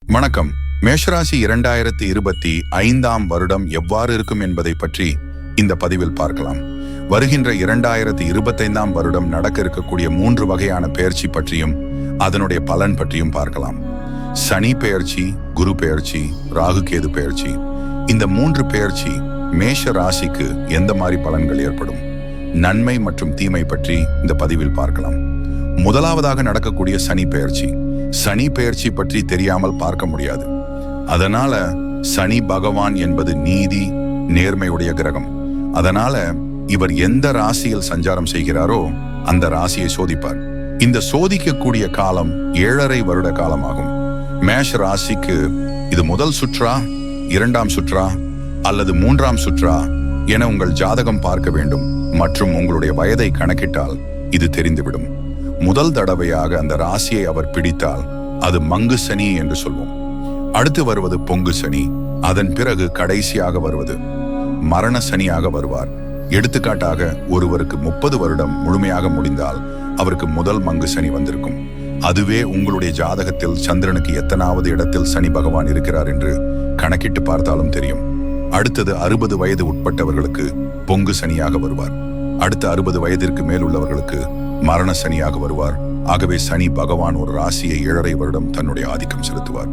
வணக்கம். மேஷராசி 2025ஆம் வருடம் எவ்வாறு இருக்கும் என்பதை பற்றி இந்த பதிவில் பார்க்கலாம். வருகின்ற 2025ஆம் வருடம் நடக்க இருக்கக்கூடிய 3 வகையான பெயர்ச்சி பற்றியும் அதனுடைய பலன் பற்றியும் பார்க்கலாம். சனி பெயர்ச்சி, குரு பெயர்ச்சி, ராகு கேது பெயர்ச்சி. இந்த 3 பெயர்ச்சி மேஷ ராசிக்கு எந்த மாதிரி பலன்கள் ஏற்படும், நன்மை மற்றும் தீமை பற்றி இந்த பதிவில் பார்க்கலாம். முதலாவதாக நடக்கக்கூடிய சனி பெயர்ச்சி. சனி பெயர்ச்சி பற்றி தெரியாமல் பார்க்க முடியாது. அதனால சனி பகவான் என்பது நீதி, நேர்மையுடைய கிரகம். அதனால இவர் எந்த ராசியில் சஞ்சாரம் செய்கிறாரோ அந்த ராசியை சோதிப்பார். இந்த சோதிக்கக்கூடிய காலம் 7.5 வருட காலமாகும். மேஷ ராசிக்கு இது முதல் சுற்றா, 2ஆம் சுற்றா அல்லது 3ஆம் சுற்றா என உங்கள் ஜாதகம் பார்க்க வேண்டும் மற்றும் உங்களுடைய வயதை கணக்கிட்டால் இது தெரிந்துவிடும். முதல் தடவையாக அந்த ராசியை அவர் பிடித்தால் அது மங்கு சனி என்று சொல்வோம். அடுத்து வருவது பொங்கு சனி. அதன் பிறகு கடைசியாக வருவது மரண சனியாக வருவார். எடுத்துக்காட்டாக ஒருவருக்கு 30 வருடம் முழுமையாக முடிந்தால் அவருக்கு முதல் மங்கு சனி வந்திருக்கும். அதுவே உங்களுடைய ஜாதகத்தில் சந்திரனுக்கு எத்தனாவது இடத்தில் சனி பகவான் இருக்கிறார் என்று கணக்கிட்டு பார்த்தாலும் தெரியும். அடுத்தது 60 வயது உட்பட்டவர்களுக்கு பொங்கு சனியாக வருவார். அடுத்த 60 வயதிற்கு மேல் உள்ளவர்களுக்கு மரண சனியாக வருவார். ஆகவே சனி பகவான் ஒரு ராசியை 7.5 வருடம் தன்னுடைய ஆதிக்கம் செலுத்துவார்.